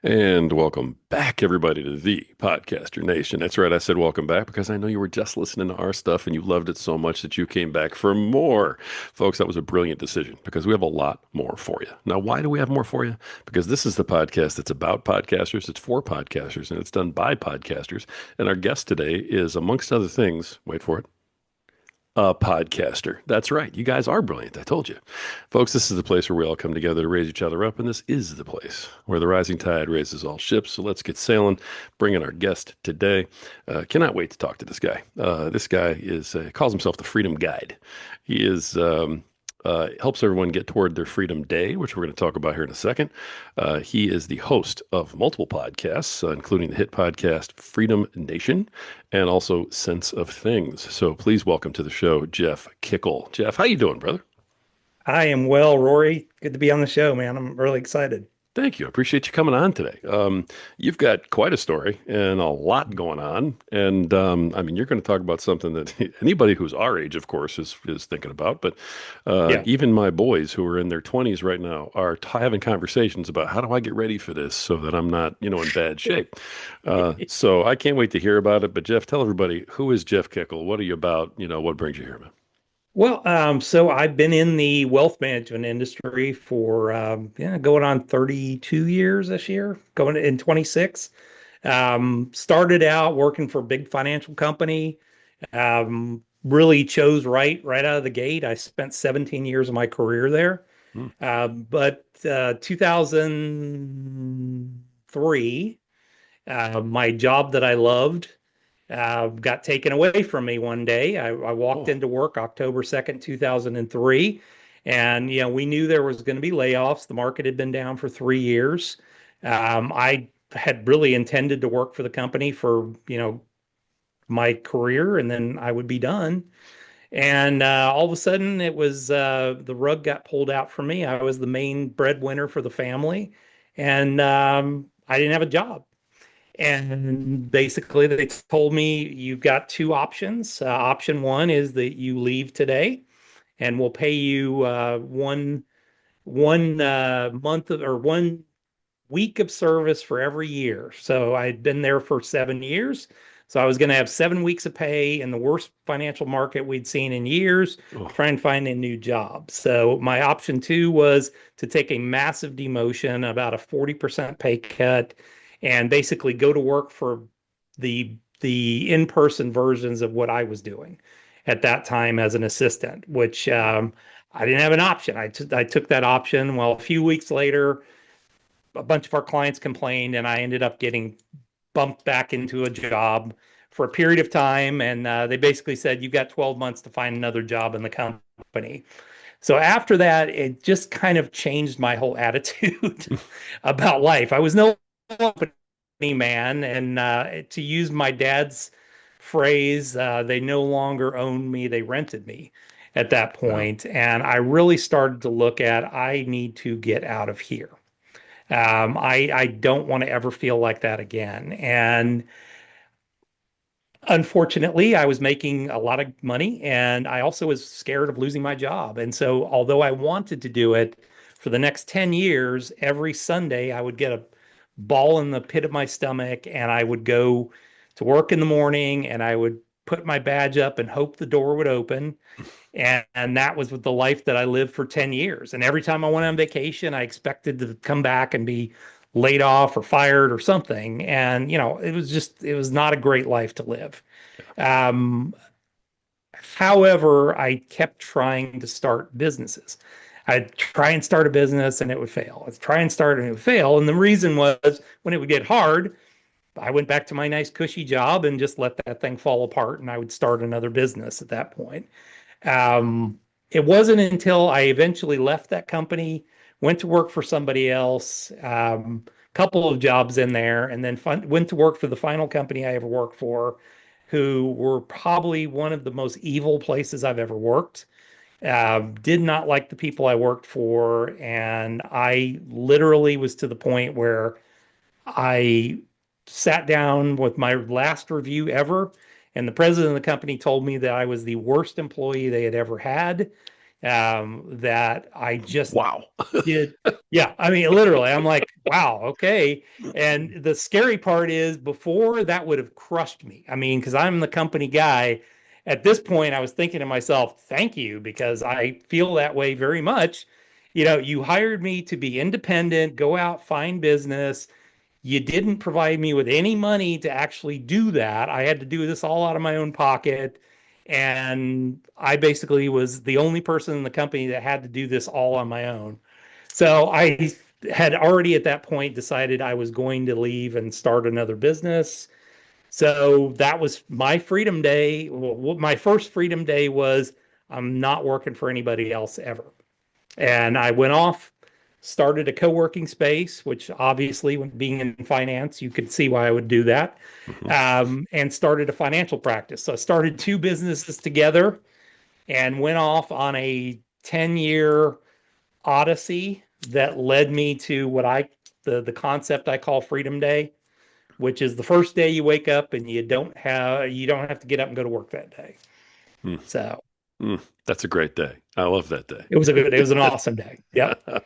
And welcome back, everybody, to the Podcaster Nation. That's right, I said welcome back because I know you were just listening to our stuff and you loved it so much that you came back for more. Folks, that was a brilliant decision because we have a lot more for you. Now, why do we have more for you? Because this is the podcast that's about podcasters, it's for podcasters, and it's done by podcasters. And our guest today is, amongst other things, wait for it, a podcaster. That's right. You guys are brilliant. I told you. Folks, this is the place where we all come together to raise each other up, and this is the place where the rising tide raises all ships. So let's get sailing. Bring in our guest today. Cannot wait to talk to this guy. This guy is calls himself the Freedom Guide. He is helps everyone get toward their Freedom Day, which we're going to talk about here in a second. He is the host of multiple podcasts, including the hit podcast Freedom Nation and also Sense of Things. So please welcome to the show, Jeff Kikel. Jeff, how you doing, brother? I am well, Rory. Good to be on the show, man. I'm really excited. Thank you. I appreciate you coming on today. You've got quite a story and a lot going on. And I mean, you're going to talk about something that anybody who's our age, of course, is thinking about. But Yeah. even my boys who are in their 20s right now are having conversations about how do I get ready for this so that I'm not, in bad shape. So I can't wait to hear about it. But Jeff, tell everybody, who is Jeff Kickle? What are you about? What brings you here, man? So I've been in the wealth management industry for going on 32 years this year, going in 26. Started out working for a big financial company. Really chose right out of the gate. I spent 17 years of my career there. Hmm. But 2003, my job that I loved got taken away from me one day. I walked Oh, into work October 2nd, 2003, and we knew there was going to be layoffs. The market had been down for 3 years. I had really intended to work for the company for my career, and then I would be done. And all of a sudden, it was the rug got pulled out from me. I was the main breadwinner for the family, and I didn't have a job. And basically, they told me you've got two options. Option one is that you leave today, and we'll pay you one month or 1 week of service for every year. So I'd been there for 7 years. So I was going to have 7 weeks of pay in the worst financial market we'd seen in years, oh, try and find a new job. So my option two was to take a massive demotion, about a 40% pay cut, and basically go to work for the in-person versions of what I was doing at that time as an assistant, which I didn't have an option. I took that option. Well, a few weeks later, a bunch of our clients complained, and I ended up getting bumped back into a job for a period of time. And they basically said, you've got 12 months to find another job in the company. So after that, it just kind of changed my whole attitude about life. I was no company man. And to use my dad's phrase, they no longer owned me, they rented me at that wow. point. And I really started to look at, I need to get out of here. I don't want to ever feel like that again. And unfortunately, I was making a lot of money and I also was scared of losing my job. And so, although I wanted to do it for the next 10 years, every Sunday I would get a ball in the pit of my stomach and I would go to work in the morning and I would put my badge up and hope the door would open. And that was the life that I lived for 10 years. And every time I went on vacation, I expected to come back and be laid off or fired or something. And, it was not a great life to live. Um, However, I kept trying to start businesses. I'd try and start a business and it would fail. I'd try and start and it would fail. And the reason was when it would get hard, I went back to my nice cushy job and just let that thing fall apart. And I would start another business at that point. It wasn't until I eventually left that company, went to work for somebody else, couple of jobs in there, and then went to work for the final company I ever worked for, who were probably one of the most evil places I've ever worked. Did not like the people I worked for, and I literally was to the point where I sat down with my last review ever, and the president of the company told me that I was the worst employee they had ever had. that I just Wow. did. Yeah, I mean, literally, I'm like, wow, okay. And the scary part is before that would have crushed me. I mean, because I'm the company guy. At this point, I was thinking to myself, thank you, because I feel that way very much. You hired me to be independent, go out, find business. You didn't provide me with any money to actually do that. I had to do this all out of my own pocket. And I basically was the only person in the company that had to do this all on my own. So I had already at that point decided I was going to leave and start another business. So that was my freedom day. Well, my first freedom day was I'm not working for anybody else ever. And I went off, started a co-working space, which obviously, when being in finance, you could see why I would do that, Mhm. and started a financial practice. So I started two businesses together and went off on a 10-year odyssey that led me to the concept I call Freedom Day, which is the first day you wake up and you don't have to get up and go to work that day. Mm, So that's a great day. I love that it was an day. awesome day. Yep.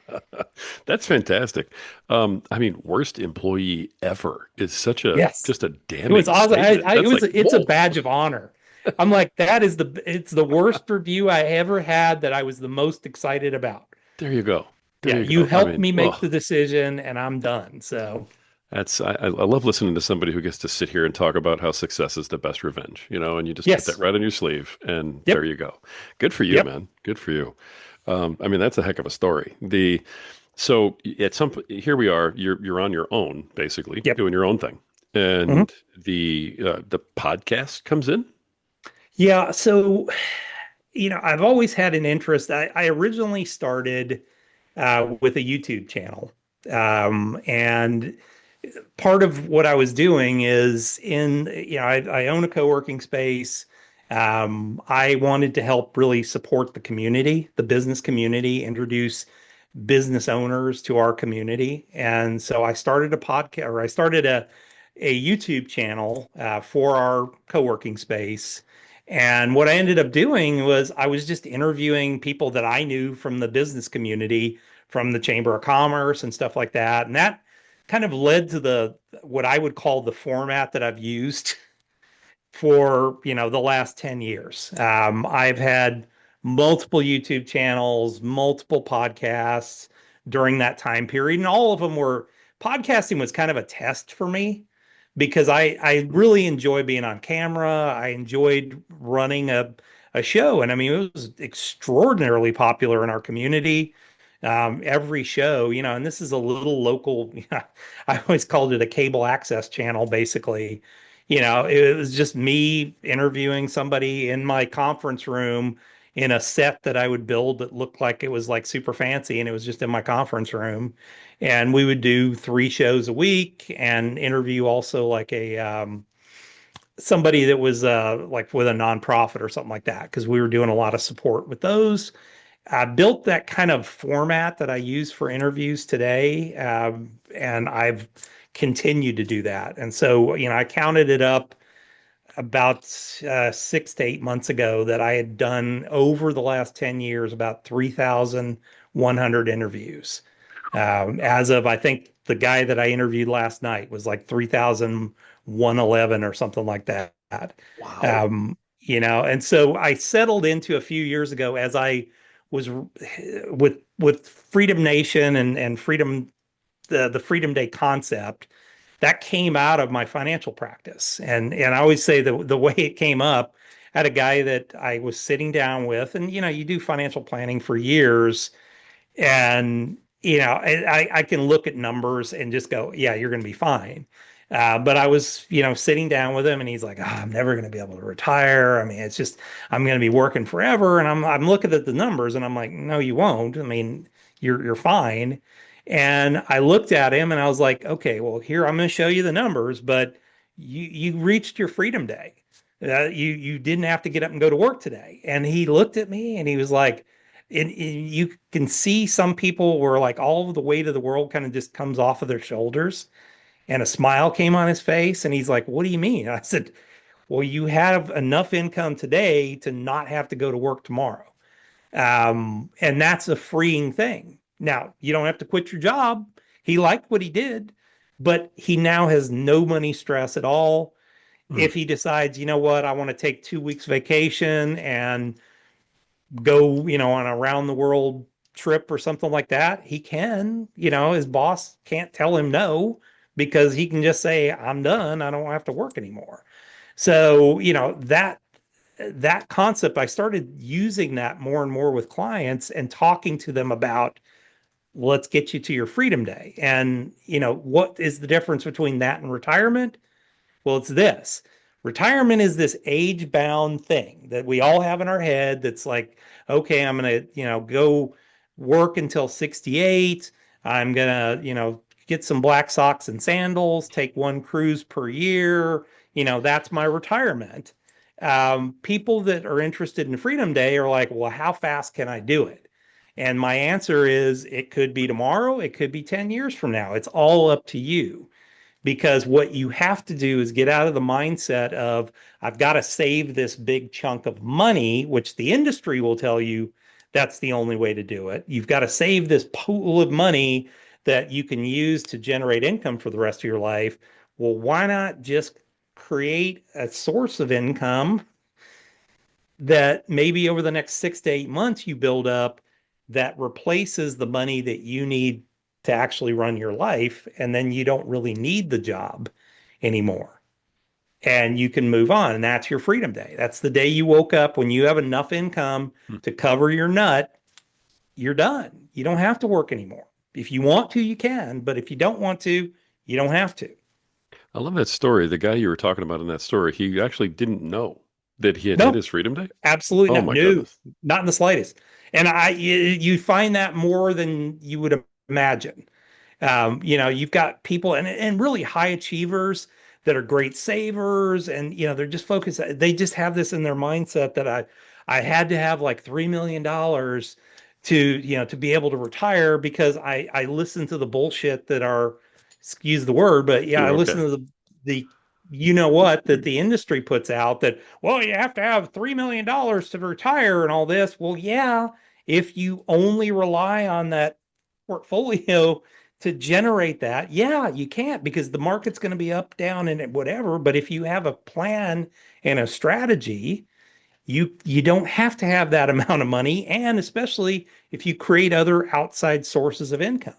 That's fantastic. I mean, worst employee ever is such a Yes. just a It was damning awesome. statement. That's like, It's a whoa, badge of honor. I'm like, it's the worst review I ever had that I was the most excited about. there you go. There Yeah, you you go. I helped mean, me make oh, the decision and I'm done. So, I love listening to somebody who gets to sit here and talk about how success is the best revenge, and you just put that yes. right on your sleeve, and there Yep. you go. Good for you, Yep. man. Good for you. I mean, that's a heck of a story. So at here we are. You're on your own, basically Yep. doing your own thing, Mhm. and the podcast comes in. Yeah, so I've always had an interest. I originally started with a YouTube channel. And part of what I was doing is I own a co-working space. I wanted to help really support the community, the business community, introduce business owners to our community. And so I started a podcast, or I started a YouTube channel for our co-working space. And what I ended up doing was I was just interviewing people that I knew from the business community, from the Chamber of Commerce and stuff like that. And that kind of led to the what I would call the format that I've used for the last 10 years. I've had multiple YouTube channels, multiple podcasts during that time period, and all of them were podcasting was kind of a test for me because I really enjoy being on camera. I enjoyed running a show, and I mean it was extraordinarily popular in our community. Every show, and this is a little local. I always called it a cable access channel, basically. It was just me interviewing somebody in my conference room in a set that I would build that looked like it was like super fancy, and it was just in my conference room. And we would do three shows a week and interview also like a somebody that was like with a nonprofit or something like that because we were doing a lot of support with those. I built that kind of format that I use for interviews today, and I've continued to do that. And so, I counted it up about 6 to 8 months ago that I had done over the last 10 years about 3,100 interviews. As of, I think the guy that I interviewed last night was like 3,111 or something like that. Wow. And so I settled into a few years ago as I was with Freedom Nation and the Freedom Day concept that came out of my financial practice. And I always say the way it came up, I had a guy that I was sitting down with, and you do financial planning for years, and I can look at numbers and just go, yeah, you're going to be fine. But I was, sitting down with him, and he's like, oh, I'm never going to be able to retire. I mean, it's just I'm going to be working forever. And I'm looking at the numbers, and I'm like, no, you won't. I mean, you're fine. And I looked at him, and I was like, okay, well, here I'm going to show you the numbers, but you reached your freedom day. You didn't have to get up and go to work today. And he looked at me, and he was like, and you can see some people where like all of the weight of the world kind of just comes off of their shoulders and a smile came on his face and he's like, what do you mean? I said, well, you have enough income today to not have to go to work tomorrow. And that's a freeing thing. Now, you don't have to quit your job. He liked what he did, but he now has no money stress at all. Mm. If he decides, you know what, I want to take 2 weeks vacation and go, on a round the world trip or something like that, he can. His boss can't tell him no because he can just say, I'm done. I don't have to work anymore. So, that concept, I started using that more and more with clients and talking to them about, let's get you to your freedom day. And, what is the difference between that and retirement? Well, it's this. Retirement is this age-bound thing that we all have in our head that's like, okay, I'm going to, go work until 68. I'm going to, get some black socks and sandals, take one cruise per year. That's my retirement. People that are interested in Freedom Day are like, well, how fast can I do it? And my answer is it could be tomorrow, it could be 10 years from now. It's all up to you, because what you have to do is get out of the mindset of I've got to save this big chunk of money, which the industry will tell you that's the only way to do it. You've got to save this pool of money that you can use to generate income for the rest of your life. Well, why not just create a source of income that maybe over the next 6 to 8 months you build up that replaces the money that you need to actually run your life. And then you don't really need the job anymore. And you can move on. And that's your freedom day. That's the day you woke up when you have enough income Mm. to cover your nut. You're done. You don't have to work anymore. If you want to, you can. But if you don't want to, you don't have to. I love that story. The guy you were talking about in that story, he actually didn't know that he had hit No, his freedom day. absolutely Oh not. my No, goodness. not in the slightest. And you find that more than you would imagine. You've got people and really high achievers that are great savers, and they're just focused. They just have this in their mindset that I had to have like $3 million to be able to retire, because I listen to the bullshit that are, excuse the word, but yeah, I You're listen okay. to the what that the industry puts out, that, well, you have to have $3 million to retire and all this. Well, yeah, if you only rely on that portfolio to generate that, yeah, you can't, because the market's going to be up, down, and whatever. But if you have a plan and a strategy, you don't have to have that amount of money, and especially if you create other outside sources of income.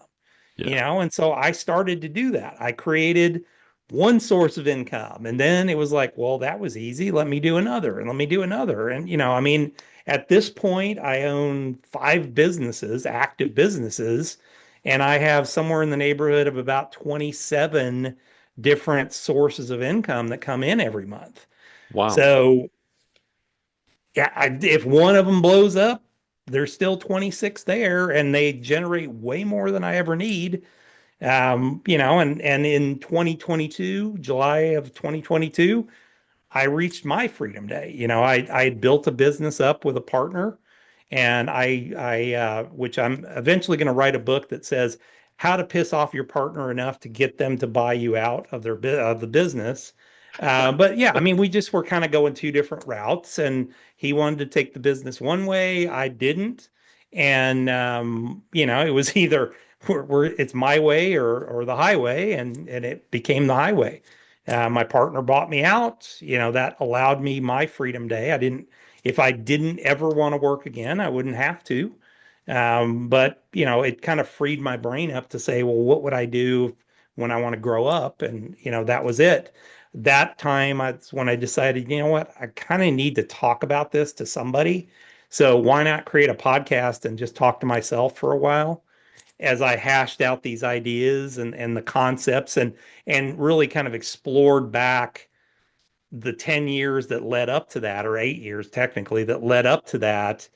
Yeah. And so I started to do that. I created one source of income, and then it was like, well, that was easy. Let me do another, and let me do another. And I mean, at this point, I own 5 businesses, active businesses, and I have somewhere in the neighborhood of about 27 different sources of income that come in every month. Wow. So yeah, if one of them blows up, there's still 26 there, and they generate way more than I ever need. And in 2022, July of 2022, I reached my freedom day. I had built a business up with a partner, and which I'm eventually going to write a book that says how to piss off your partner enough to get them to buy you out of of the business. But yeah, I mean, we just were kind of going 2 different routes, and he wanted to take the business one way, I didn't, and it was either it's my way or the highway, and it became the highway. My partner bought me out. That allowed me my freedom day. If I didn't ever want to work again, I wouldn't have to. But it kind of freed my brain up to say, well, what would I do when I want to grow up? And that was it. That time, that's when I decided, you know what, I kind of need to talk about this to somebody. So why not create a podcast and just talk to myself for a while as I hashed out these ideas and the concepts, and really kind of explored back the 10 years that led up to that, or 8 years technically, that led up to that,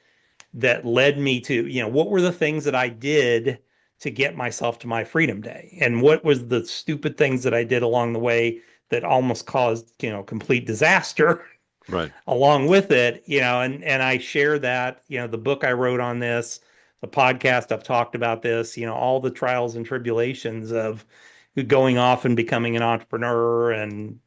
that led me to, what were the things that I did to get myself to my freedom day? And what was the stupid things that I did along the way that almost caused, complete disaster Right. along with it, and I share that, the book I wrote on this, the podcast I've talked about this, all the trials and tribulations of going off and becoming an entrepreneur, and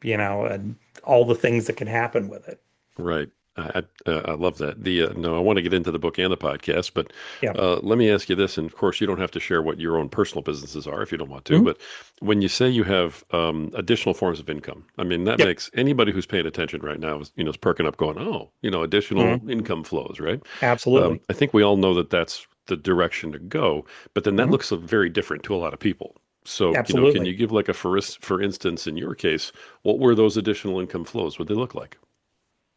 all the things that can happen with it. Right. I love that. No, I want to get into the book and the podcast, but Yeah. let me ask you this. And of course, you don't have to share what your own personal businesses are if you don't want to. Mhm. But when you say you have additional forms of income, I mean that Yep. makes anybody who's paying attention right now is perking up, going, "Oh, additional Mhm. income flows." Right? Absolutely. I think we all know that that's the direction to go, but then that Mhm. looks very different to a lot of people. So, can you Absolutely. give like for instance, in your case, what were those additional income flows? What they look like?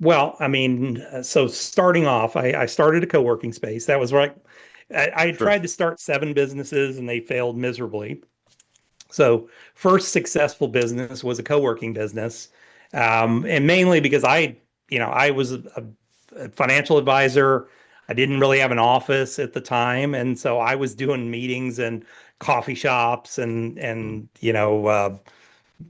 Well, I mean, so starting off, I started a co-working space. That was right. I had Sure. tried to start 7 businesses and they failed miserably. So first successful business was a co-working business, and mainly because I was a financial advisor. I didn't really have an office at the time, and so I was doing meetings and coffee shops Mm. and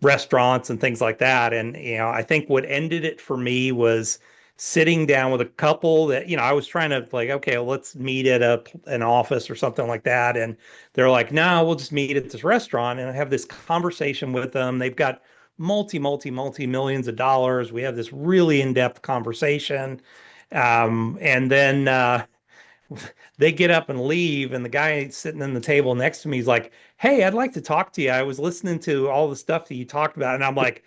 restaurants and things like that. And, I think what ended it for me was sitting down with a couple that, I was trying to like, okay, well, let's meet at an office or something like that. And they're like, no, we'll just meet at this restaurant. And I have this conversation with them. They've got multi millions of dollars. We have this really in-depth conversation. And then they get up and leave, and the guy sitting in the table next to me is like, "Hey, I'd like to talk to you. I was listening to all the stuff that you talked about," and I'm like,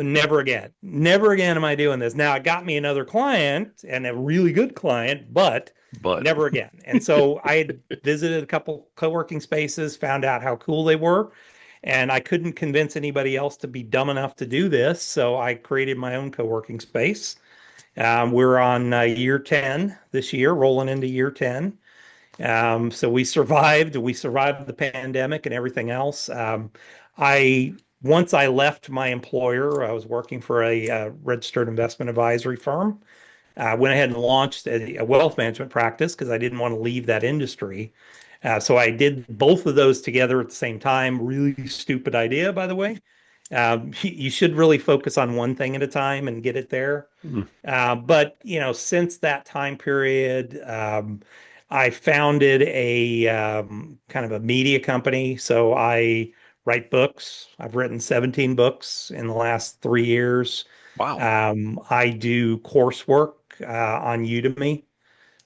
never again, never again am I doing this. Now it got me another client and a really good client, but But never again. And so I had visited a couple co-working spaces, found out how cool they were, and I couldn't convince anybody else to be dumb enough to do this, so I created my own co-working space. We're on year 10 this year, rolling into year 10. So we survived. We survived the pandemic and everything else. I Once I left my employer, I was working for a registered investment advisory firm. I went ahead and launched a wealth management practice because I didn't want to leave that industry. So I did both of those together at the same time. Really stupid idea, by the way. You should really focus on one thing at a time and get it there. mm, But since that time period, I founded a kind of a media company. So I write books. I've written 17 books in the last 3 years. wow. I do coursework on Udemy.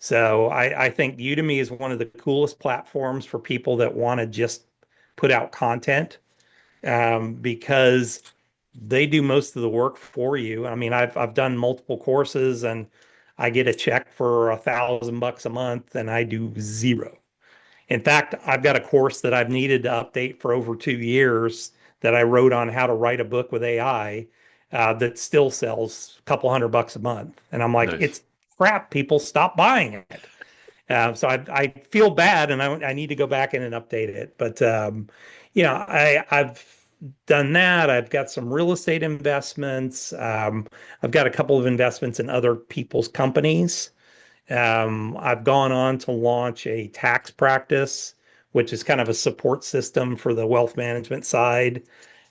So I think Udemy is one of the coolest platforms for people that want to just put out content, because they do most of the work for you. I mean, I've done multiple courses and I get a check for $1,000 a month and I do zero. In fact, I've got a course that I've needed to update for over 2 years that I wrote on how to write a book with AI, that still sells a couple $100 a month. And I'm like, Nice. it's crap. People stop buying it. So I feel bad, and I need to go back in and update it. But I've done that. I've got some real estate investments. I've got a couple of investments in other people's companies. I've gone on to launch a tax practice, which is kind of a support system for the wealth management side.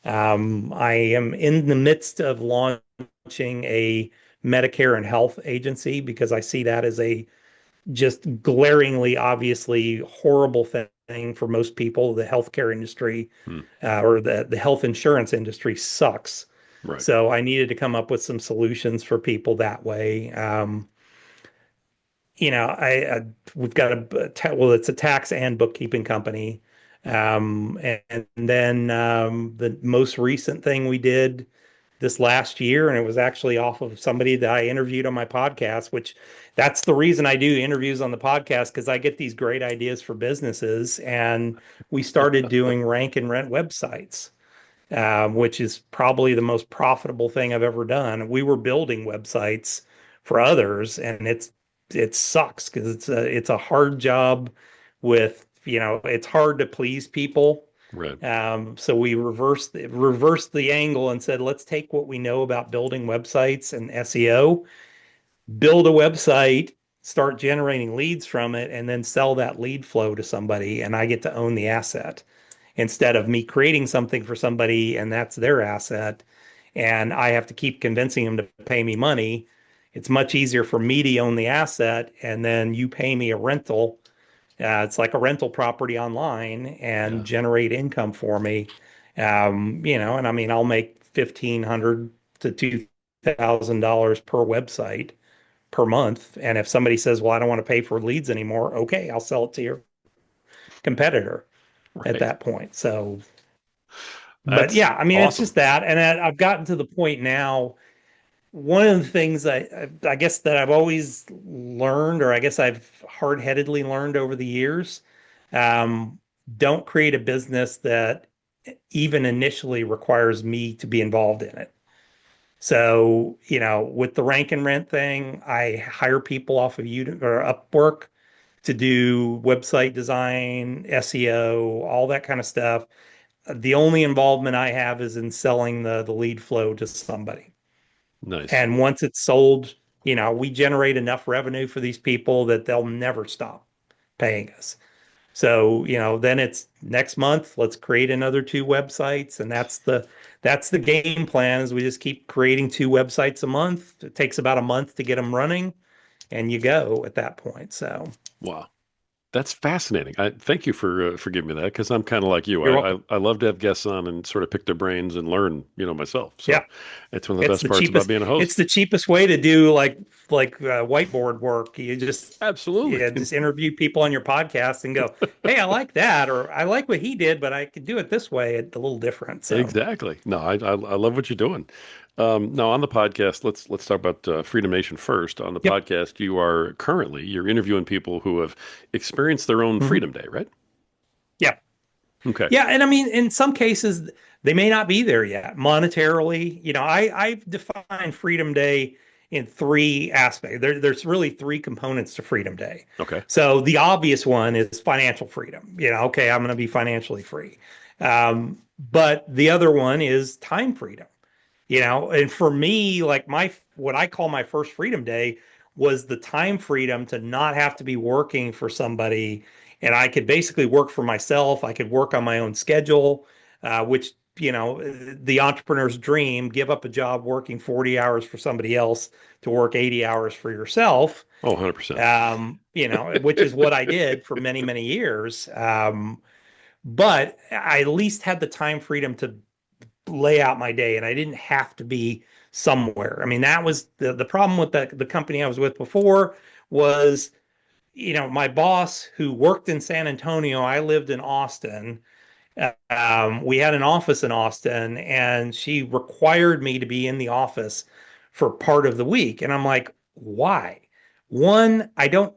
I am in the midst of launching a Medicare and health agency because I see that as a just glaringly, obviously horrible thing for most people. The healthcare industry, Mm, or the health insurance industry sucks. right. So I needed to come up with some solutions for people that way. We've got well, it's a tax and bookkeeping company. And then the most recent thing we did this last year, and it was actually off of somebody that I interviewed on my podcast, which that's the reason I do interviews on the podcast because I get these great ideas for businesses. And we started doing rank and rent websites, which is probably the most profitable thing I've ever done. We were building websites for others, and it sucks because it's a hard job with, it's hard to please people. Right. So we reversed the angle and said, let's take what we know about building websites and SEO, build a website, start generating leads from it, and then sell that lead flow to somebody, and I get to own the asset instead of me creating something for somebody and that's their asset and I have to keep convincing them to pay me money. It's much easier for me to own the asset and then you pay me a rental. It's like a rental property online and Yeah. generate income for me. And I mean, I'll make $1,500 to $2,000 per website per month. And if somebody says, well, I don't want to pay for leads anymore, okay, I'll sell it to your competitor at Right. that point. So, but That's yeah, I mean, it's awesome. just that. And I've gotten to the point now. One of the things I guess that I've always learned, or I guess I've hard-headedly learned over the years, um, don't create a business that even initially requires me to be involved in it. So, with the rank and rent thing, I hire people off of Udemy or Upwork to do website design, SEO, all that kind of stuff. The only involvement I have is in selling the lead flow to somebody. Nice. And once it's sold, we generate enough revenue for these people that they'll never stop paying us. So, then it's next month, let's create another two websites. And that's the game plan is we just keep creating two websites a month. It takes about a month to get them running and you go at that point. So Wow. That's fascinating. I thank you for giving me that because I'm kind of like you. you're I, welcome. I I love to have guests on and sort of pick their brains and learn, myself. Yeah. So it's one of the best parts about being a It's host. the cheapest way to do whiteboard work. You just Absolutely. yeah, just interview people on your podcast and go, "Hey, I like that," or "I like what he did, but I could do it this way. It's a little different." So, Exactly. No, I love what you're doing. Now on the podcast, let's talk about Freedom Nation first. On the yep. podcast, you're interviewing people who have experienced their own Hmm. Freedom Day, right? Yeah. Okay. Yeah, and I mean, in some cases, they may not be there yet monetarily. I've defined Freedom Day in three aspects. There's really three components to Freedom Day. Okay. So the obvious one is financial freedom. Okay, I'm going to be financially free. But the other one is time freedom. And for me, like my what I call my first Freedom Day was the time freedom to not have to be working for somebody, and I could basically work for myself. I could work on my own schedule, which the entrepreneur's dream: give up a job working 40 hours for somebody else to work 80 hours for yourself. Oh, 100%. Which is what I did for many, many years. But I at least had the time freedom to lay out my day and I didn't have to be somewhere. I mean, that was the problem with the company I was with before was, my boss who worked in San Antonio, I lived in Austin. We had an office in Austin and she required me to be in the office for part of the week. And I'm like, why? One, I don't,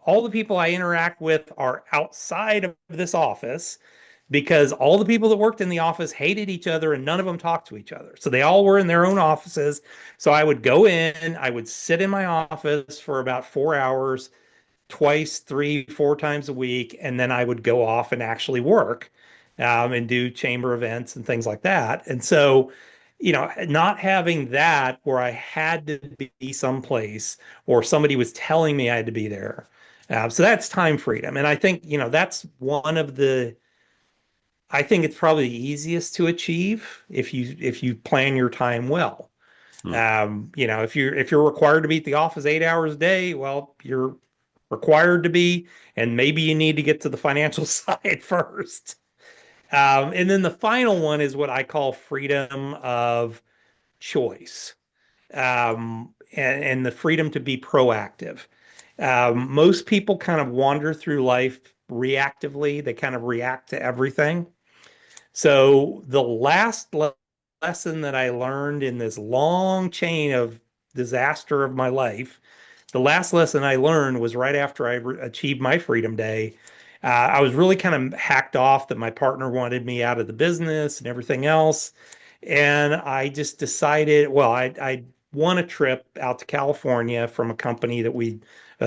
all the people I interact with are outside of this office because all the people that worked in the office hated each other and none of them talked to each other. So they all were in their own offices. So I would go in, I would sit in my office for about 4 hours, twice, three, four times a week, and then I would go off and actually work and do chamber events and things like that. And so, not having that where I had to be someplace or somebody was telling me I had to be there. So that's time freedom. And I think, that's one of I think it's probably the easiest to achieve if you plan your time well. Hmm. If you're required to be at the office 8 hours a day, well, you're required to be, and maybe you need to get to the financial side first. And then the final one is what I call freedom of choice, and the freedom to be proactive. Most people kind of wander through life reactively; they kind of react to everything. So the last lesson that I learned in this long chain of disaster of my life, the last lesson I learned was right after I achieved my Freedom Day. I was really kind of hacked off that my partner wanted me out of the business and everything else. And I just decided, well, I won a trip out to California from a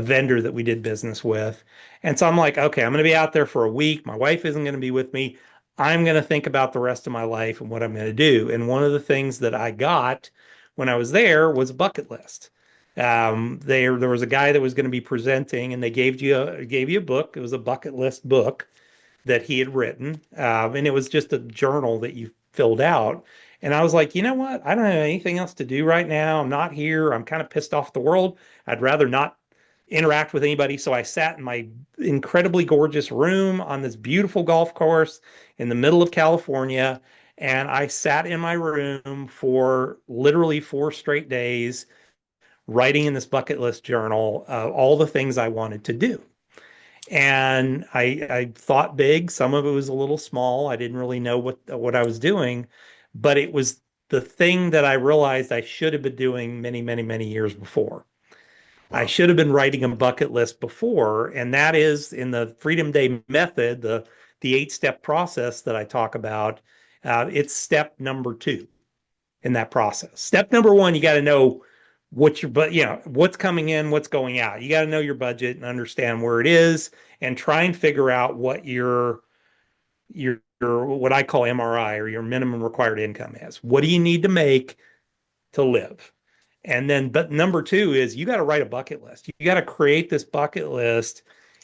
vendor that we did business with. And so I'm like, okay, I'm going to be out there for a week. My wife isn't going to be with me. I'm going to think about the rest of my life and what I'm going to do. And one of the things that I got when I was there was a bucket list. There was a guy that was going to be presenting, and they gave you a book. It was a bucket list book that he had written, and it was just a journal that you filled out. And I was like, you know what? I don't have anything else to do right now. I'm not here. I'm kind of pissed off at the world. I'd rather not interact with anybody. So I sat in my incredibly gorgeous room on this beautiful golf course in the middle of California. And I sat in my room for literally 4 straight days, writing in this bucket list journal all the things I wanted to do. And I thought big. Some of it was a little small. I didn't really know what I was doing, but it was the thing that I realized I should have been doing many, many, many years before. I Wow. should have been writing a bucket list before, and that is in the Freedom Day method, the 8-step process that I talk about. It's step number 2 in that process. Step number 1, you got to know what your but what's coming in, what's going out. You got to know your budget and understand where it is, and try and figure out what your what I call MRI, or your minimum required income, is. What do you need to make to live? And then, but number 2 is you got to write a bucket list. You got to create this bucket list,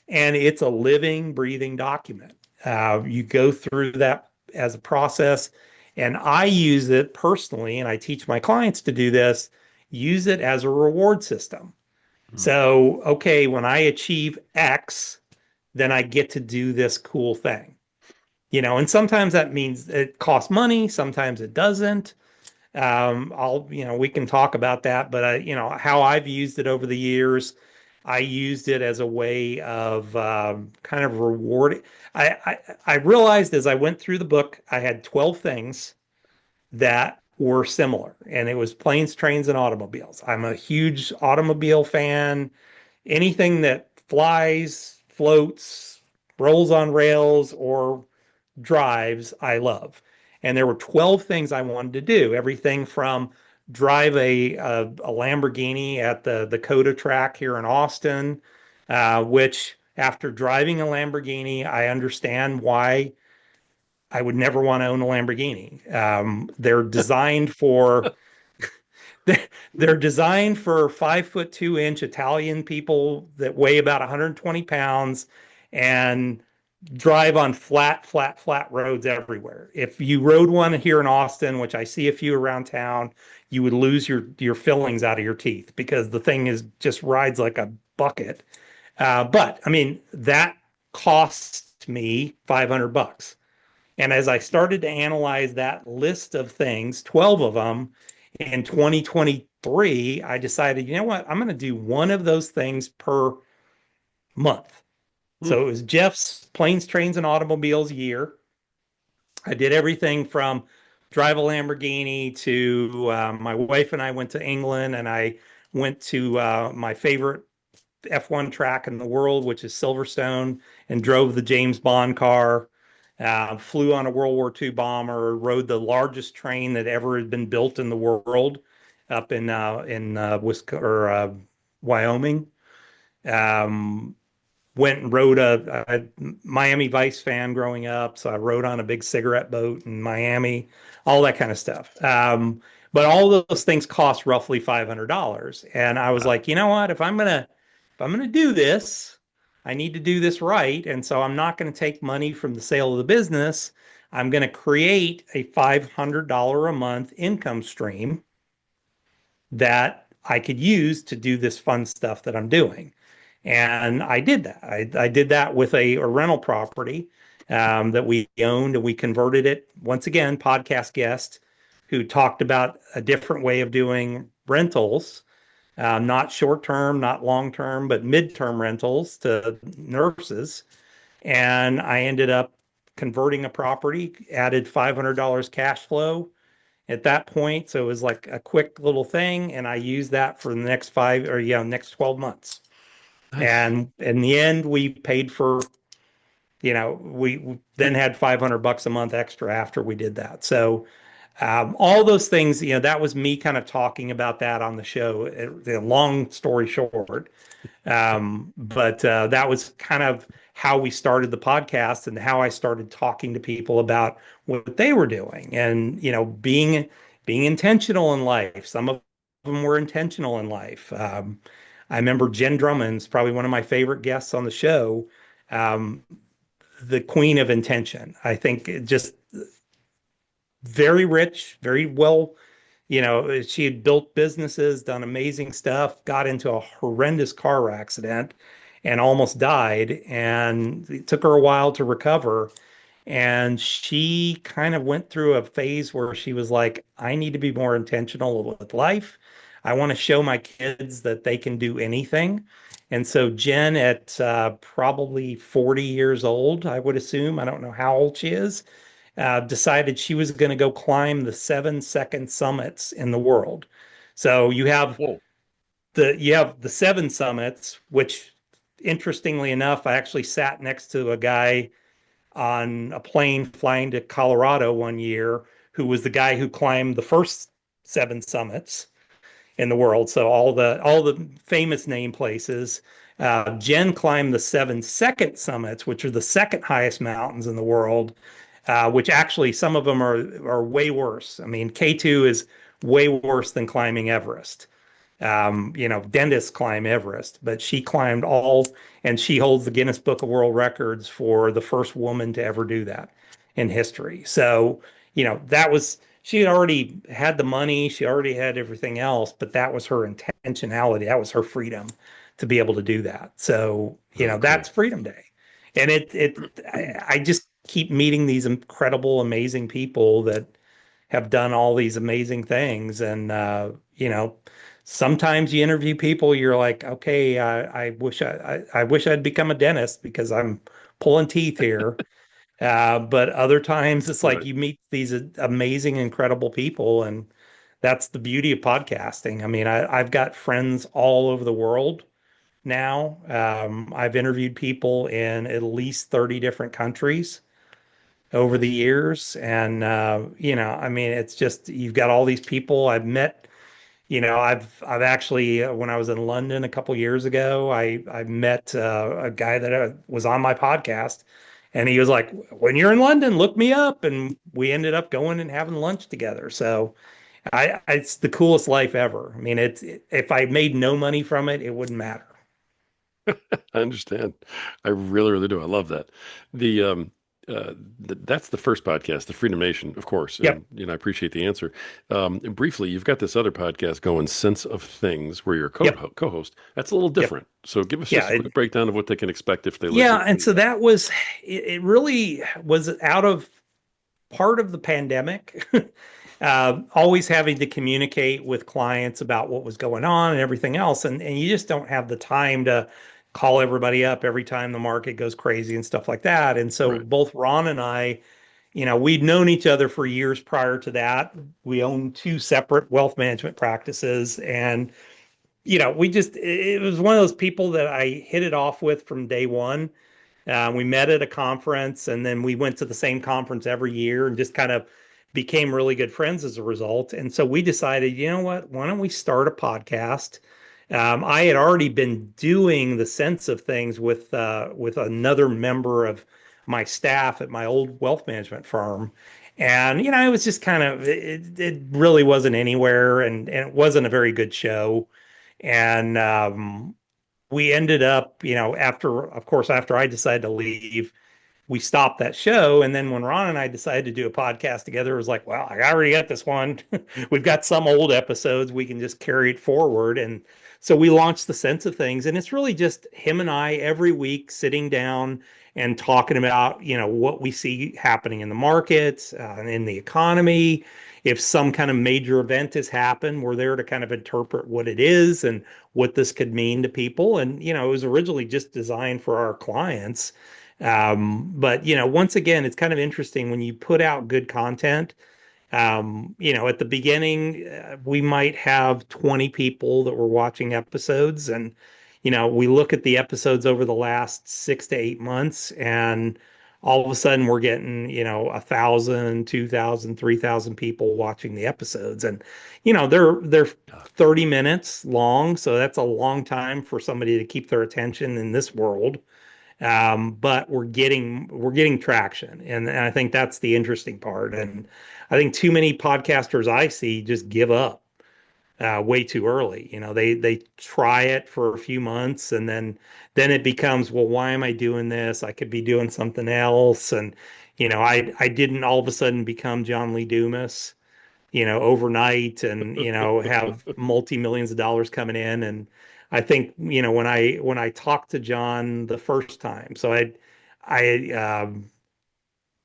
and it's a living, breathing document. You go through that as a process, and I use it personally, and I teach my clients to do this. Use it as a reward system. Mm. So, okay, when I achieve X, then I get to do this cool thing. And sometimes that means it costs money, sometimes it doesn't. We can talk about that, but how I've used it over the years, I used it as a way of kind of reward. I realized as I went through the book, I had 12 things that were similar, and it was planes, trains, and automobiles. I'm a huge automobile fan. Anything that flies, floats, rolls on rails, or drives, I love. And there were 12 things I wanted to do. Everything from drive a Lamborghini at the Dakota track here in Austin, which after driving a Lamborghini, I understand why I would never want to own a Lamborghini. They're designed for they're designed for 5'2" Italian people that weigh about 120 pounds and drive on flat roads everywhere. If you rode one here in Austin, which I see a few around town, you would lose your fillings out of your teeth because the thing is just rides like a bucket. But I mean, that cost me $500. And as I started to analyze that list of things, 12 of them in 2023, I decided, you know what? I'm going to do one of those things per month. Mm. So it was Jeff's planes, trains, and automobiles year. I did everything from drive a Lamborghini to my wife and I went to England, and I went to my favorite F1 track in the world, which is Silverstone, and drove the James Bond car. Flew on a World War II bomber, rode the largest train that ever had been built in the world up in Wisconsin or Wyoming. Um, Went and rode a Miami Vice fan growing up, so I rode on a big cigarette boat in Miami, all that kind of stuff. But all those things cost roughly $500, and I was Wow. like, you know what? If I'm gonna do this, I need to do this right, and so I'm not going to take money from the sale of the business. I'm going to create a $500 a month income stream that I could use to do this fun stuff that I'm doing. And I did that. I did that with a rental property that we owned, and we converted it. Once again, podcast guest who talked about a different way of doing rentals, not short term, not long term, but midterm rentals to nurses. And I ended up converting a property, added $500 cash flow at that point. So it was like a quick little thing. And I used that for the next next 12 months. Nice. And in the end, we paid for, we then had $500 a month extra after we did that. So all those things, that was me kind of talking about that on the show. Long story short, but that was kind of how we started the podcast and how I started talking to people about what they were doing, and being intentional in life. Some of them were intentional in life. I remember Jen Drummond's probably one of my favorite guests on the show, um, the queen of intention. I think just very rich, very well. She had built businesses, done amazing stuff, got into a horrendous car accident and almost died. And it took her a while to recover. And she kind of went through a phase where she was like, I need to be more intentional with life. I want to show my kids that they can do anything. And so Jen, at probably 40 years old, I would assume, I don't know how old she is, decided she was going to go climb the 7 second summits in the world. So Whoa. you have the seven summits, which interestingly enough, I actually sat next to a guy on a plane flying to Colorado one year who was the guy who climbed the first seven summits in the world. So all the famous name places. Jen climbed the 7 second summits, which are the second highest mountains in the world, which actually some of them are way worse. I mean, K2 is way worse than climbing Everest. Dentists climb Everest, but she climbed all, and she holds the Guinness Book of World Records for the first woman to ever do that in history. So, that was, she had already had the money, she already had everything else, but that was her intentionality. That was her freedom to be able to do that. So, Okay. that's Freedom Day. And I just keep meeting these incredible, amazing people that have done all these amazing things. And, sometimes you interview people, you're like, okay, I wish I'd become a dentist because I'm pulling teeth here. But other times it's like Right. you meet these amazing, incredible people. And that's the beauty of podcasting. I mean, I've got friends all over the world now. I've interviewed people in at least 30 different countries over the years. And, I mean, it's just, you've got all these people I've met. I've actually, when I was in London a couple years ago, I met a guy that was on my podcast, and he was like, "When you're in London, look me up." And we ended up going and having lunch together. So it's the coolest life ever. I mean, if I made no money from it, it wouldn't matter. I understand. I really, really do. I love that. The that's the first podcast, the Freedom Nation, of course, Yep, and I appreciate the answer. Briefly, you've got this other podcast going, Sense of Things, where you're a yep, co-host. That's a little yep. different. So give us Yeah, just a quick breakdown of what they can expect if they yeah. listen And to so that. that was it. Really was out of part of the pandemic, always having to communicate with clients about what was going on and everything else. And you just don't have the time to call everybody up every time the market goes crazy and stuff like that. And so Right. both Ron and I, we'd known each other for years prior to that. We owned two separate wealth management practices. And, it was one of those people that I hit it off with from day one. We met at a conference, and then we went to the same conference every year and just kind of became really good friends as a result. And so we decided, you know what? Why don't we start a podcast? I had already been doing the sense of things with another member of my staff at my old wealth management firm. And it was just kind of it really wasn't anywhere, and it wasn't a very good show. And we ended up, of course, after I decided to leave, we stopped that show. And then when Ron and I decided to do a podcast together, it was like, well, I already got this one. We've got some old episodes. We can just carry it forward. And so we launched the Sense of Things. And it's really just him and I every week sitting down and talking about, what we see happening in the markets, and in the economy. If some kind of major event has happened, we're there to kind of interpret what it is and what this could mean to people. And, it was originally just designed for our clients. But once again, it's kind of interesting when you put out good content. At the beginning, we might have 20 people that were watching episodes, and we look at the episodes over the last 6 to 8 months, and all of a sudden we're getting 1,000, 2,000, 3,000 people watching the episodes, and they're 30 minutes long, so that's a long time for somebody to keep their attention in this world. But we're getting traction, and I think that's the interesting part. And I think too many podcasters I see just give up way too early. They try it for a few months, and then it becomes, well, why am I doing this? I could be doing something else. And I didn't all of a sudden become John Lee Dumas, overnight, and have multi-millions of dollars coming in. And I think, when I talked to John the first time, so I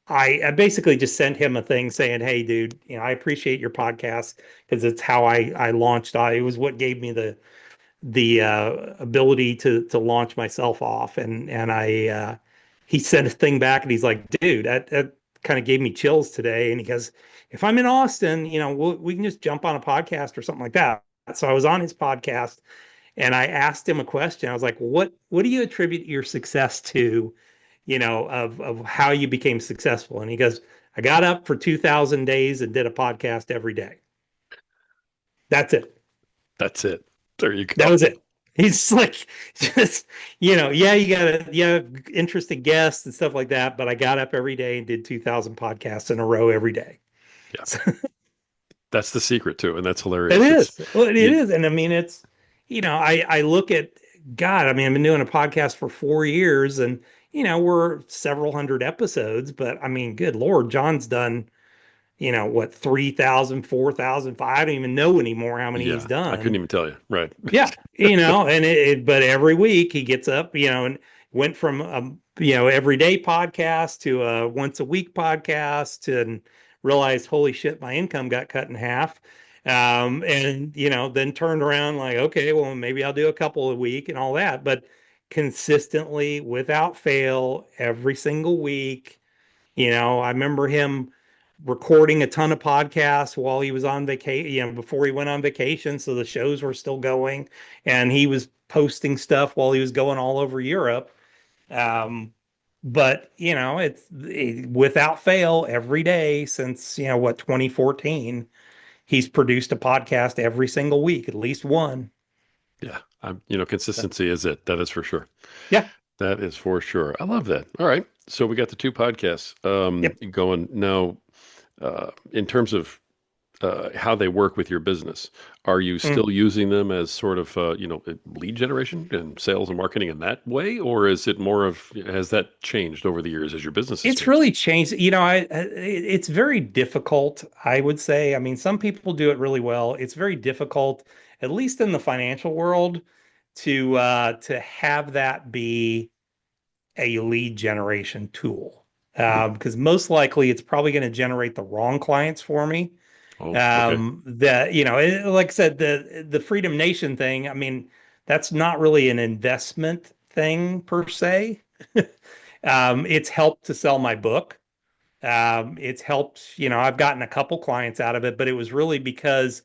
I basically just sent him a thing saying, "Hey, dude, I appreciate your podcast because it's how I launched. It was what gave me the ability to launch myself off." And he sent a thing back, and he's like, "Dude, that kind of gave me chills today." And he goes, "If I'm in Austin, we can just jump on a podcast or something like that." So I was on his podcast, and I asked him a question. I was like, "What do you attribute your success to?" Of how you became successful. And he goes, "I got up for 2,000 days and did a podcast every day. That's it. That's it. There you That go. was it." He's like, just, yeah, yeah, interesting guests and stuff like that. But I got up every day and did 2,000 podcasts in a row every day. Yeah. So That's the secret too, and that's it hilarious. It's is. Well, it you, is. And I mean, I look at God, I mean, I've been doing a podcast for 4 years and, we're several hundred episodes, but I mean, good Lord, John's done what 3,000, 4,000, I don't even know anymore how many he's yeah, I couldn't done. even tell you. Right. Yeah, and but every week he gets up, and went from everyday podcast to a once a week podcast and realized, holy shit, my income got cut in half. And then turned around like, okay, well, maybe I'll do a couple a week and all that, but consistently without fail every single week. I remember him recording a ton of podcasts while he was on vacation, before he went on vacation. So the shows were still going, and he was posting stuff while he was going all over Europe. Um, but without fail every day since, 2014, he's produced a podcast every single week, at least one. Yeah. Consistency is it. That is for sure. Yeah. That is for sure. I love that. All right. So we got the two podcasts Yep. going now. In terms of how they work with your business, are you Mm. still using them as sort of lead generation and sales and marketing in that way, or is it more of has that changed over the years as your business has It's changed? really changed. It's very difficult, I would say. I mean, some people do it really well. It's very difficult, at least in the financial world, to have that be a lead generation tool. Hmm. Because most likely it's probably going to generate the wrong clients for me. Oh, okay. Like I said, the Freedom Nation thing, I mean, that's not really an investment thing per se. It's helped to sell my book. It's helped, I've gotten a couple clients out of it, but it was really because,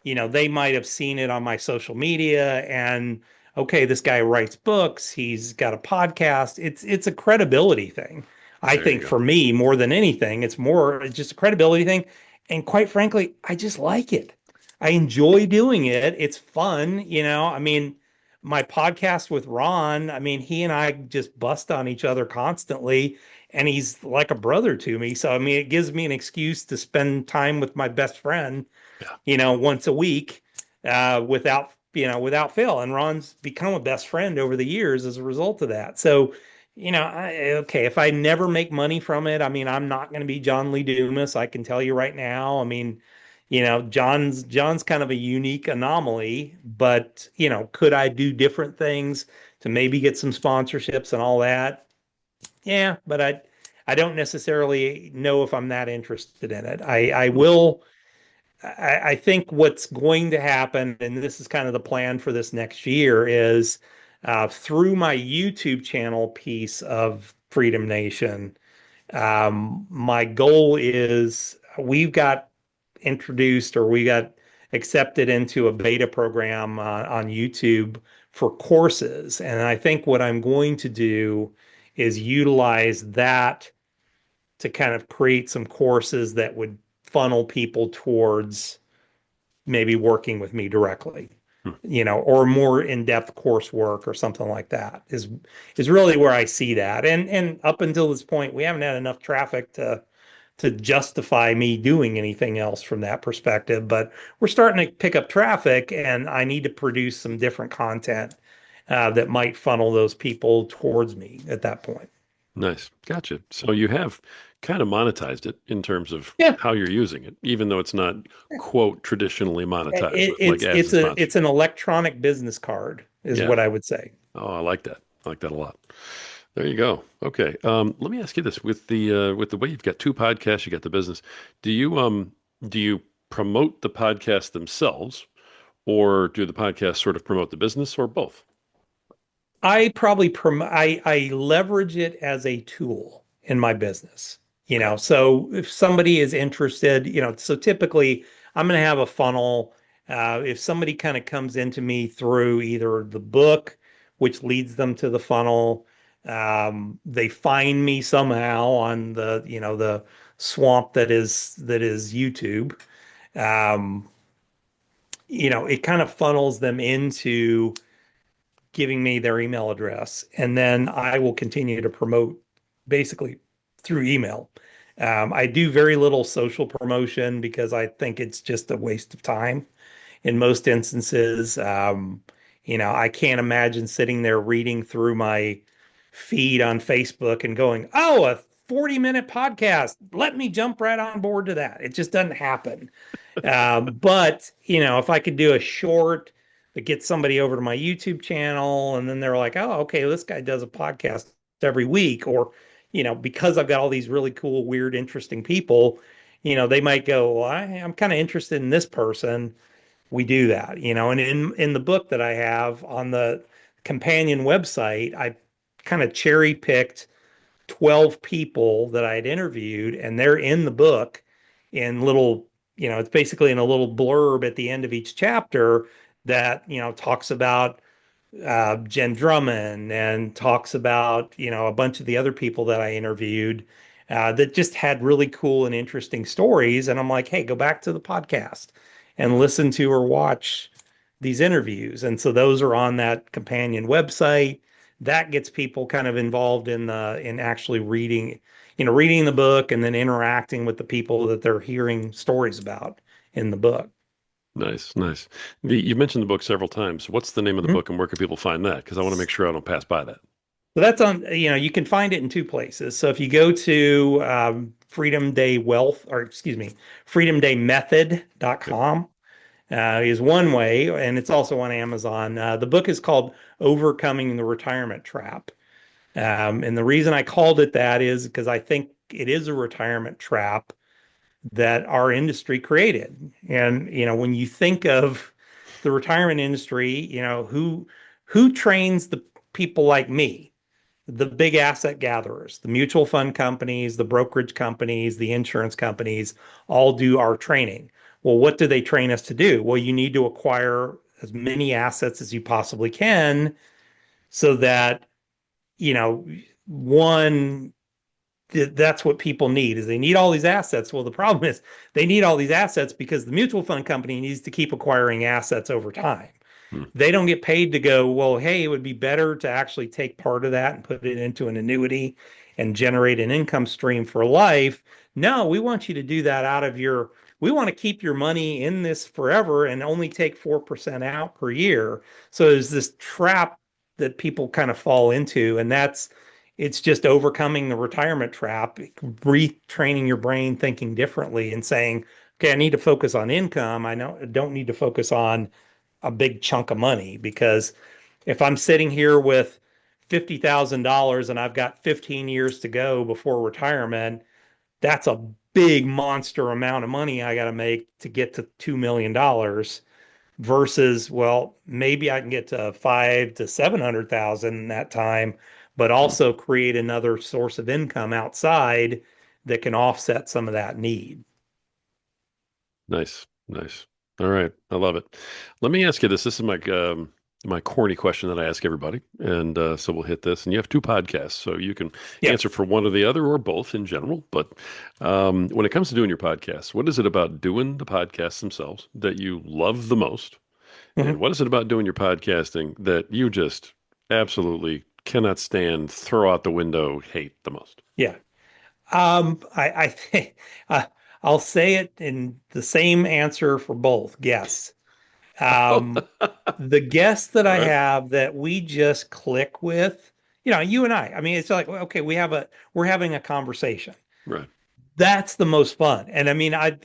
they might have seen it on my social media and, okay, this guy writes books, he's got a podcast. It's a credibility thing. I There you think go. for me, more than anything, it's more just a credibility thing. And quite frankly, I just like it. I enjoy doing it. It's fun. I mean, my podcast with Ron, I mean, he and I just bust on each other constantly, and he's like a brother to me. So I mean, it gives me an excuse to spend time with my best friend, Yeah. once a week, without fail. And Ron's become a best friend over the years as a result of that. So, okay, if I never make money from it, I mean, I'm not going to be John Lee Dumas. I can tell you right now. I mean, John's kind of a unique anomaly, but could I do different things to maybe get some sponsorships and all that? Yeah, but I don't necessarily know if I'm that interested in it. I Hmm. will. I think what's going to happen, and this is kind of the plan for this next year, is through my YouTube channel piece of Freedom Nation. My goal is we've got introduced or we got accepted into a beta program on YouTube for courses. And I think what I'm going to do is utilize that to kind of create some courses that would funnel people towards maybe working with me directly, Hmm. or more in-depth coursework or something like that is really where I see that. And up until this point, we haven't had enough traffic to justify me doing anything else from that perspective. But we're starting to pick up traffic, and I need to produce some different content that might funnel those people towards me at that point. Nice. Gotcha. So you have kind of monetized it in terms of Yeah, how you're using it, even though it's not quote traditionally monetized with like ads and it's sponsorships. an electronic business card, is Yeah. what I would say. Oh, I like that. I like that a lot. There you go. Okay. Let me ask you this: with the way you've got two podcasts, you got the business. Do you promote the podcasts themselves, or do the podcasts sort of promote the business, or both? I leverage it as a tool in my business. Okay. So if somebody is interested, so typically I'm going to have a funnel. If somebody kind of comes into me through either the book, which leads them to the funnel, they find me somehow on the swamp that is YouTube. Um, it kind of funnels them into giving me their email address, and then I will continue to promote basically through email. I do very little social promotion because I think it's just a waste of time in most instances. I can't imagine sitting there reading through my feed on Facebook and going, oh, a 40-minute podcast. Let me jump right on board to that. It just doesn't happen. But if I could do a short that gets somebody over to my YouTube channel, and then they're like, oh, okay, well, this guy does a podcast every week, or because I've got all these really cool, weird, interesting people, they might go, well, I'm kind of interested in this person. We do that, and in the book that I have on the companion website, I kind of cherry picked 12 people that I had interviewed, and they're in the book in little, it's basically in a little blurb at the end of each chapter that, talks about Jen Drummond and talks about, a bunch of the other people that I interviewed that just had really cool and interesting stories. And I'm like, hey, go back to the podcast and Hmm. listen to or watch these interviews. And so those are on that companion website. That gets people kind of involved in actually reading the book and then interacting with the people that they're hearing stories about in the book. Nice, nice. You mentioned the book several times. What's the name of the Mhm. book, and where can people find that? Because I want to make sure I don't pass by that. So that's on, you can find it in two places. So if you go to Freedom Day Wealth, or excuse me, Yep. freedomdaymethod.com is one way, and it's also on Amazon. The book is called Overcoming the Retirement Trap. And the reason I called it that is because I think it is a retirement trap that our industry created. And, when you think of the retirement industry, who trains the people like me? The big asset gatherers, the mutual fund companies, the brokerage companies, the insurance companies all do our training. Well, what do they train us to do? Well, you need to acquire as many assets as you possibly can so that, you know, one, that's what people need is they need all these assets. Well, the problem is they need all these assets because the mutual fund company needs to keep acquiring assets over time. Hmm. They don't get paid to go, well, hey, it would be better to actually take part of that and put it into an annuity and generate an income stream for life. No, we want you to do that we want to keep your money in this forever and only take 4% out per year. So there's this trap that people kind of fall into. And it's just overcoming the retirement trap, retraining your brain, thinking differently and saying, okay, I need to focus on income. I don't need to focus on a big chunk of money because if I'm sitting here with $50,000 and I've got 15 years to go before retirement, that's a big monster amount of money I got to make to get to $2 million versus, well, maybe I can get to five to 700,000 in that time, but Hmm. also create another source of income outside that can offset some of that need. Nice, nice. All right, I love it. Let me ask you this. This is my corny question that I ask everybody, and so we'll hit this. And you have two podcasts, so you can Yep. answer for one or the other, or both in general. But when it comes to doing your podcast, what is it about doing the podcasts themselves that you love the most, and Mhm. what is it about doing your podcasting that you just absolutely cannot stand, throw out the window, hate the most? Yeah. I think I'll say it in the same answer for both guests. Oh, Um, the guests that all I right, have that we just click with, you and I mean, it's like, okay, we're having a conversation. right. That's the most fun. And I mean, I've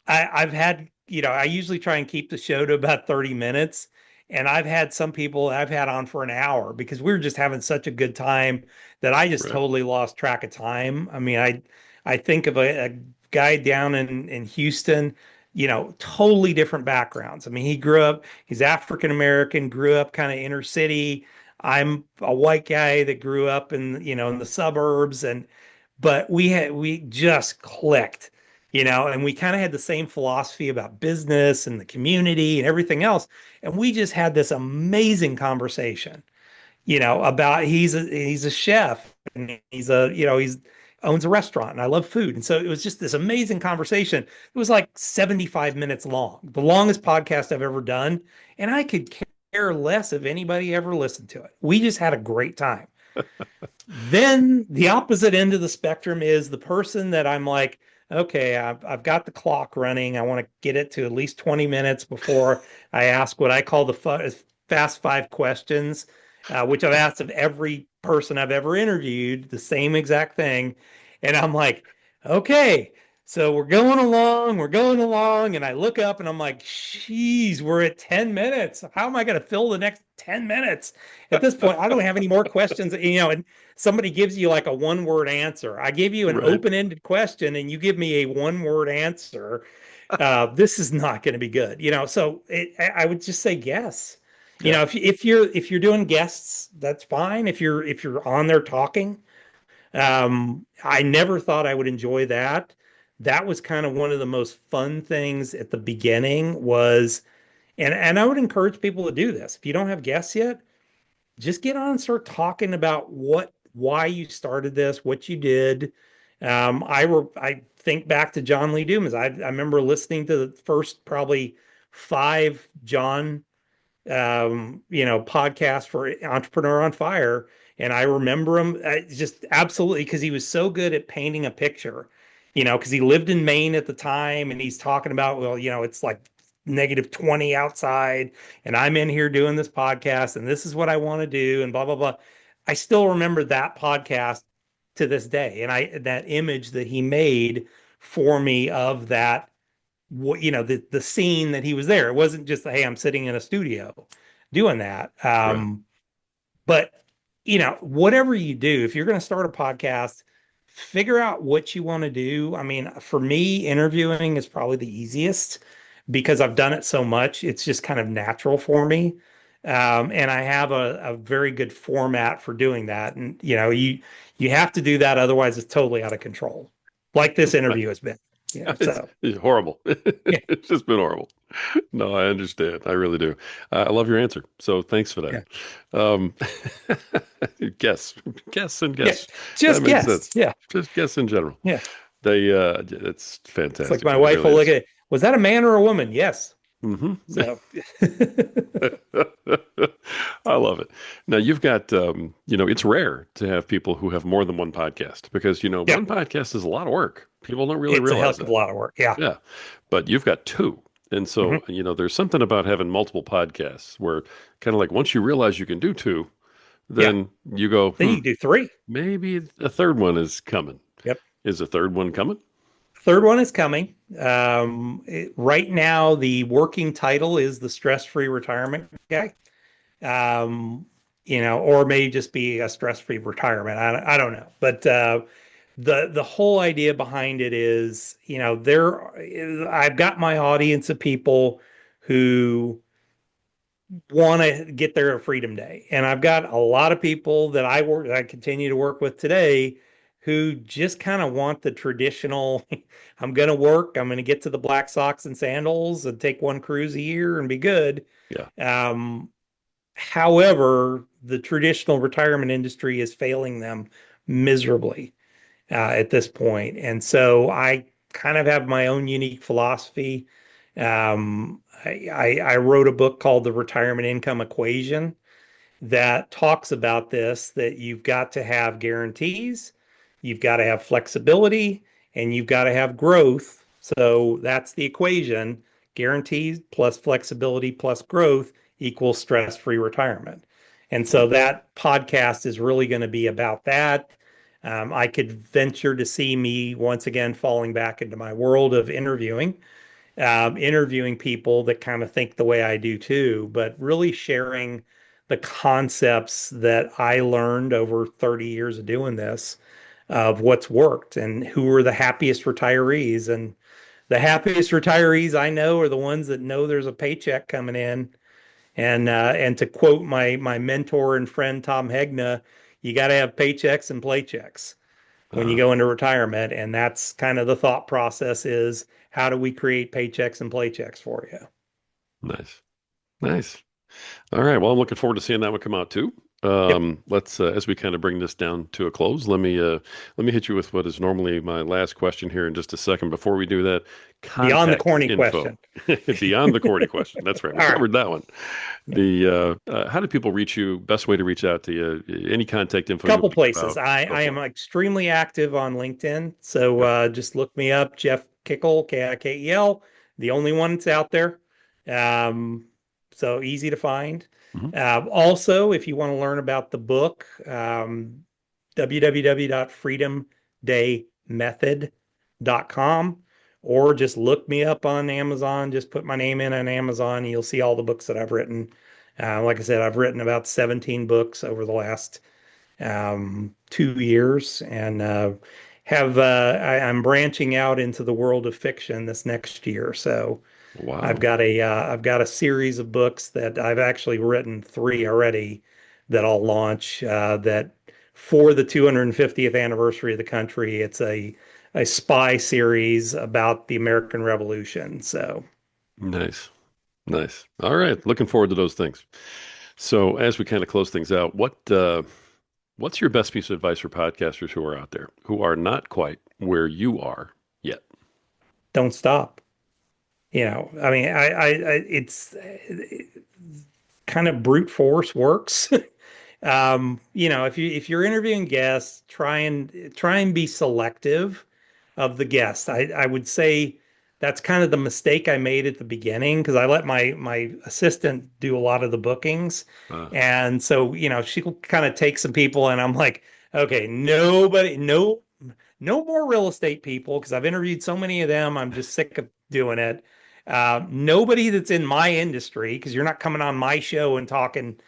had, I usually try and keep the show to about 30 minutes. And I've had some people I've had on for an hour because we were just having such a good time that I just Right. totally lost track of time. I mean, I think of a guy down in Houston, totally different backgrounds. I mean, he's African American, grew up kind of inner city. I'm a white guy that grew up in the suburbs, but we just clicked, and we kind of had the same philosophy about business and the community and everything else. And we just had this amazing conversation, about he's a chef, and he's owns a restaurant, and I love food. And so it was just this amazing conversation. It was like 75 minutes long, the longest podcast I've ever done. And I could care less if anybody ever listened to it. We just had a great time. Then the opposite end of the spectrum is the person that I'm like, okay, I've got the clock running. I want to get it to at least 20 minutes before I ask what I call the fast five questions, which I've asked of every person I've ever interviewed, the same exact thing. And I'm like, okay, so we're going along. And I look up and I'm like, geez, we're at 10 minutes. How am I going to fill the next 10 minutes? At this point, I don't have any more questions, and somebody gives you like a one-word answer. I give you an Right. open-ended question and you give me a one-word answer. This is not going to be good, So I would just say guess. Yeah. If you're doing guests, that's fine. If you're on there talking, I never thought I would enjoy that. That was kind of one of the most fun things at the beginning was, and I would encourage people to do this. If you don't have guests yet, just get on and start talking about why you started this, what you did. I think back to John Lee Dumas. I remember listening to the first probably five John podcast for Entrepreneur on Fire. And I remember him just absolutely because he was so good at painting a picture, because he lived in Maine at the time and he's talking about, well, it's like -20 outside and I'm in here doing this podcast and this is what I want to do and blah, blah, blah. I still remember that podcast to this day. And that image that he made for me of that, the scene that he was there. It wasn't just, hey, I'm sitting in a studio doing that. Right. But whatever you do, if you're going to start a podcast, figure out what you want to do. I mean, for me, interviewing is probably the easiest because I've done it so much. It's just kind of natural for me. And I have a very good format for doing that. And you have to do that, otherwise it's totally out of control, like this Right. interview has been. So It's horrible. yeah, It's just been horrible. No, I understand. I really do. I love your answer. So thanks for that. yeah, Um, guess, guess, and yeah. guess. That Just makes guess. sense. Yeah, Just guess in general. yeah. It's It's like fantastic. my It wife really will look is. at it. Was that a man or a woman? Yes. Hmm. So I love it. Now you've got, it's rare to have people who have more than one podcast because, yeah, one podcast is a lot of work. People don't really it's a realize heck of a that. lot of work. Yeah. Yeah. But you've got two. And so, Hmm. there's something about having multiple podcasts where kind of like once you realize you can do two, Yeah. then you go, Then you can do three. maybe a third one is coming. Yep. Is a third one coming? Third one is coming. Right now, the working title is the stress-free retirement guy. Um, or may just be a stress-free retirement. I don't know. But the whole idea behind it is, I've got my audience of people who want to get their freedom day. And I've got a lot of people that I continue to work with today who just kind of want the traditional, I'm going to work, I'm going to get to the Black Sox and sandals and take one cruise a year and be good. Yeah. Um, However, the traditional retirement industry is failing them miserably at this point. And so I kind of have my own unique philosophy. I wrote a book called The Retirement Income Equation that talks about this, that you've got to have guarantees, you've got to have flexibility, and you've got to have growth. So that's the equation. Guarantees plus flexibility plus growth equals stress-free retirement. And so that podcast is really going to be about that. I could venture to see me once again falling back into my world of interviewing. interviewing people that kind of think the way I do too, but really sharing the concepts that I learned over 30 years of doing this of what's worked and who are the happiest retirees. And the happiest retirees I know are the ones that know there's a paycheck coming in. And to quote my mentor and friend Tom Hegna, you got to have paychecks and playchecks when you Uh, go into retirement. And that's kind of the thought process is how do we create paychecks and playchecks for you? nice. Nice. All right. Well, I'm looking forward to seeing that one come out too. Yep. Let's as we kind of bring this down to a close, let me hit you with what is normally my last question here in just a second. Before we do that, Beyond the contact corny info question. beyond the corny question. That's right. We All right. covered that one. The how do people reach you? Best way to reach out to you? Any contact info you Couple want to give places. out? Go I for am it. extremely active on LinkedIn. So Okay. just look me up, Jeff Kikel, Kikel, the only one that's out there. Um, so easy to find. Mhm. Also, if you want to learn about the book, www.freedomdaymethod.com, or just look me up on Amazon. Just put my name in on Amazon, and you'll see all the books that I've written. Like I said, I've written about 17 books over the last 2 years, and I'm branching out into the world of fiction this next year. So Wow. I've got a series of books that I've actually written three already that I'll launch that for the 250th anniversary of the country. It's a spy series about the American Revolution. So Nice. Nice. All right. Looking forward to those things. So as we kind of close things out, what's your best piece of advice for podcasters who are out there who are not quite where you are yet? don't stop. I mean, it's kind of brute force works. If you're interviewing guests, try and be selective of the guests. I would say that's kind of the mistake I made at the beginning because I let my assistant do a lot of the bookings. Uh, And so, she'll kind of take some people and I'm like, okay, nobody, no more real estate people because I've interviewed so many of them. I'm just sick of doing it. Nobody that's in my industry because you're not coming on my show and talking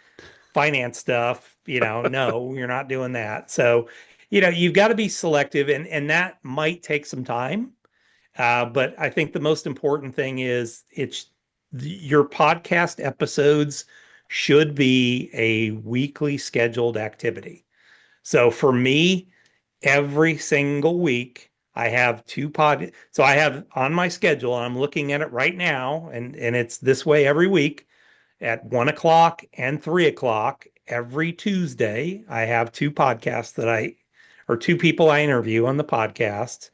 finance stuff, no, you're not doing that. So, you've got to be selective and that might take some time. But I think the most important thing is your podcast episodes should be a weekly scheduled activity. So for me, every single week, I have So I have on my schedule, and I'm looking at it right now, and it's this way every week at 1 o'clock and 3 o'clock every Tuesday. I have two podcasts or two people I interview on the podcast.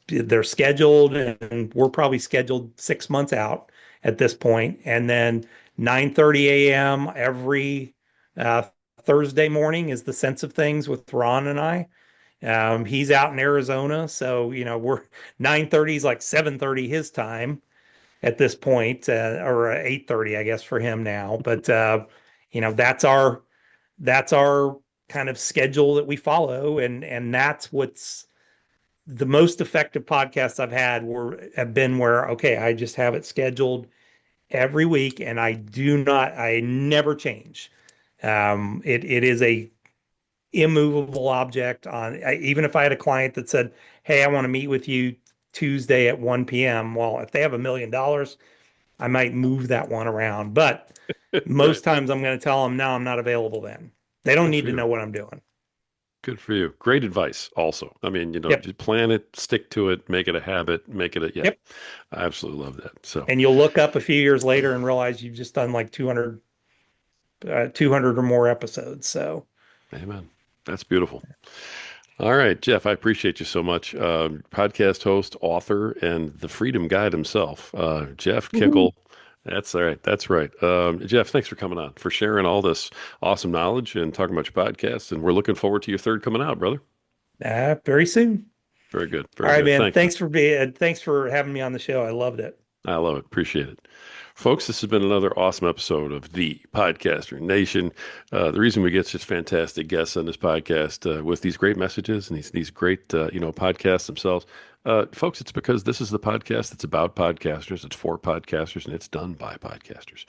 They're scheduled, and we're probably scheduled 6 months out at this point. And then 9:30 a.m. every uh, Thursday morning is the Sense of Things with Ron and I. He's out in Arizona, so we're 9:30 is like 7:30 his time at this point, or 8:30, I guess, for him now. But that's our kind of schedule that we follow, and that's what's the most effective podcasts I've had have been where okay, I just have it scheduled every week, and I never change. It is a immovable object even if I had a client that said, "Hey, I want to meet with you Tuesday at 1 p.m." Well, if they have $1 million, I might move that one around, but right. most times I'm going to tell them, no, I'm not available then. They don't Good need for to you. know what I'm doing. Good for you. Great advice also. I mean, Yep. just plan it, stick to it, make it a habit, yeah. Yep. I absolutely love that. So, And you'll look up a few years later and realize you've just done like 200 or more episodes. So, amen. That's beautiful. All right, Jeff, I appreciate you so much. Podcast host, author, and the freedom guide himself, Jeff woohoo. Kikel. That's all right. That's right. Jeff, thanks for coming on, for sharing all this awesome knowledge and talking about your podcast. And we're looking forward to your third coming out, brother. Very soon. Very good. All Very right, good. man. Thanks, man. Thanks for having me on the show. I loved it. I love it. Appreciate it. Folks, this has been another awesome episode of the Podcaster Nation. The reason we get such fantastic guests on this podcast with these great messages and these great podcasts themselves, folks, it's because this is the podcast that's about podcasters, it's for podcasters, and it's done by podcasters.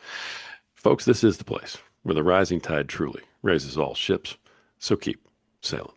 Folks, this is the place where the rising tide truly raises all ships. So keep sailing.